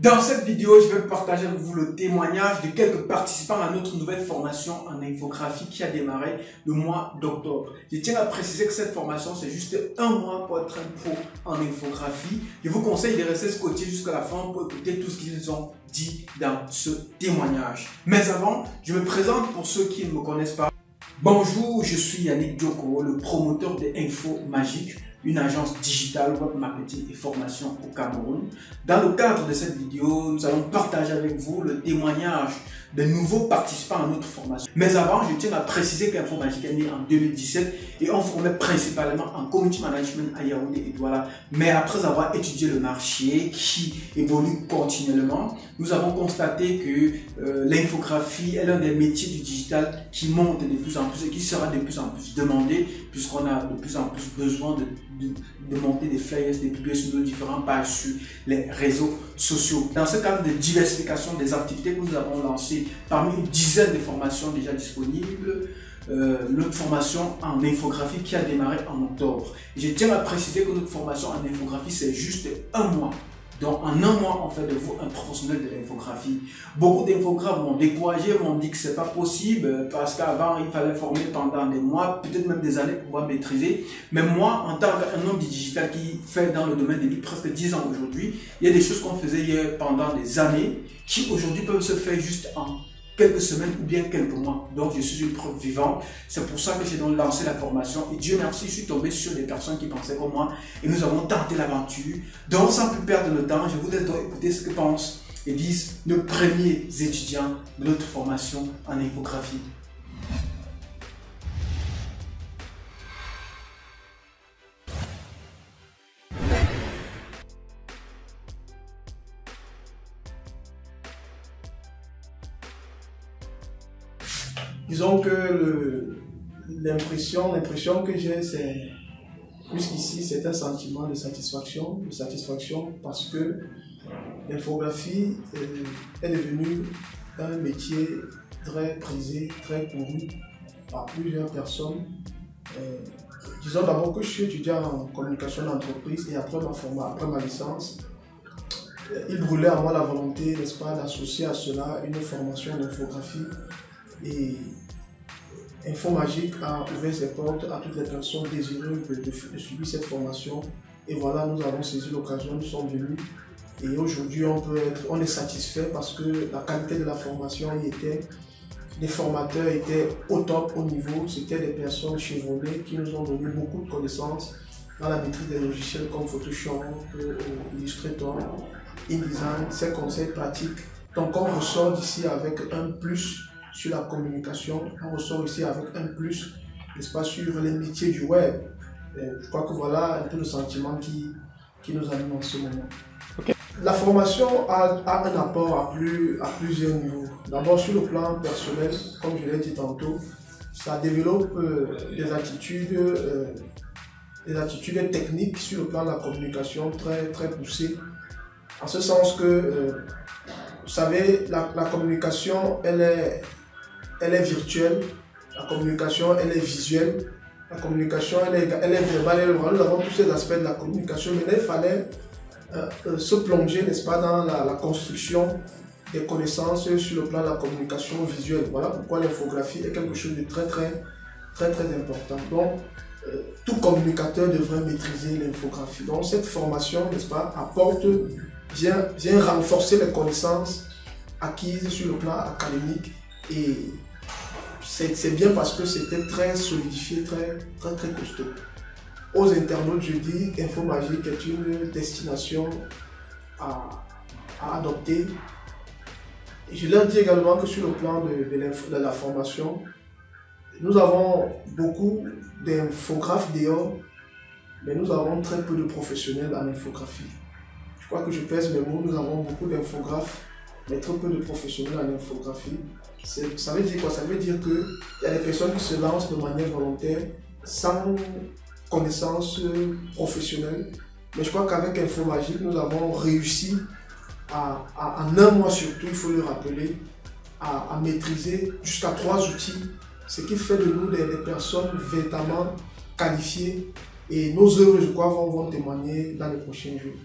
Dans cette vidéo, je vais partager avec vous le témoignage de quelques participants à notre nouvelle formation en infographie qui a démarré le mois d'octobre. Je tiens à préciser que cette formation, c'est juste un mois pour être un pro en infographie. Je vous conseille de rester scotché jusqu'à la fin pour écouter tout ce qu'ils ont dit dans ce témoignage. Mais avant, je me présente pour ceux qui ne me connaissent pas. Bonjour, je suis Yannick Djoko, le promoteur de Info Magique, une agence digitale, web marketing et formation au Cameroun. Dans le cadre de cette vidéo, nous allons partager avec vous le témoignage de nouveaux participants à notre formation. Mais avant, je tiens à préciser qu'Info Magique est né en 2017 et on formait principalement en community management à Yaoundé et Douala. Mais après avoir étudié le marché qui évolue continuellement, nous avons constaté que l'infographie est l'un des métiers du digital qui monte de plus en plus et qui sera de plus en plus demandé puisqu'on a de plus en plus besoin de monter des flyers, des publier sur nos différentes pages sur les réseaux sociaux. Dans ce cadre de diversification des activités que nous avons lancées, parmi une dizaine de formations déjà disponibles, notre formation en infographie qui a démarré en octobre. Je tiens à préciser que notre formation en infographie, c'est juste un mois. Donc en un mois, on fait de vous un professionnel de l'infographie. Beaucoup d'infographes m'ont découragé, m'ont dit que c'est pas possible parce qu'avant il fallait former pendant des mois, peut-être même des années pour pouvoir maîtriser. Mais moi, en tant qu'un homme du digital qui fait dans le domaine depuis presque 10 ans aujourd'hui, il y a des choses qu'on faisait hier pendant des années qui aujourd'hui peuvent se faire juste en quelques semaines ou bien quelques mois. Donc je suis une preuve vivante. C'est pour ça que j'ai donc lancé la formation et Dieu merci, je suis tombé sur des personnes qui pensaient comme moi et nous avons tenté l'aventure. Donc sans plus perdre le temps, je vous laisse donc écouter ce que pensent et disent nos premiers étudiants de notre formation en infographie. Disons que l'impression que j'ai, c'est jusqu'ici, c'est un sentiment de satisfaction parce que l'infographie est devenue un métier très prisé, très couru par plusieurs personnes. Disons d'abord que je suis étudiant en communication d'entreprise et après ma licence, il brûlait en moi la volonté, n'est-ce pas, d'associer à cela une formation en infographie. Et Info Magique a ouvert ses portes à toutes les personnes désireuses de suivre cette formation. Et voilà, nous avons saisi l'occasion, nous sommes venus. Et aujourd'hui, on est satisfait parce que la qualité de la formation y était. Les formateurs étaient au top, au niveau. C'était des personnes chevronnées qui nous ont donné beaucoup de connaissances dans la maîtrise des logiciels comme Photoshop, Illustrator, InDesign, ces conseils pratiques. Donc on ressort d'ici avec un plus sur la communication, on ressort aussi avec un plus, n'est-ce pas, sur les métiers du web. Je crois que voilà un peu le sentiment qui nous anime en ce moment. Okay. La formation a un apport à plusieurs niveaux. D'abord sur le plan personnel, comme je l'ai dit tantôt, ça développe des attitudes techniques sur le plan de la communication très, très poussées. En ce sens que, vous savez, la communication, elle est virtuelle, la communication, elle est visuelle, la communication, elle est verbale, elle est orale. Nous avons tous ces aspects de la communication, mais là, il fallait se plonger, n'est-ce pas, dans la construction des connaissances sur le plan de la communication visuelle. Voilà pourquoi l'infographie est quelque chose de très, très, très, très important. Donc, tout communicateur devrait maîtriser l'infographie. Donc, cette formation, n'est-ce pas, vient renforcer les connaissances acquises sur le plan académique. Et c'est bien parce que c'était très solidifié, très, très, très costaud. Aux internautes, je dis qu'Info Magique est une destination à adopter. Et je leur dis également que sur le plan de la formation, nous avons beaucoup d'infographes dehors, mais nous avons très peu de professionnels en infographie. Je crois que je pèse mes mots, nous avons beaucoup d'infographes, mais très peu de professionnels en infographie. Ça veut dire quoi? Ça veut dire qu'il y a des personnes qui se lancent de manière volontaire, sans connaissance professionnelle. Mais je crois qu'avec Info Magique, nous avons réussi en un mois surtout, il faut le rappeler, à maîtriser jusqu'à 3 outils, ce qui fait de nous des personnes véritablement qualifiées. Et nos œuvres, je crois, vont témoigner dans les prochains jours.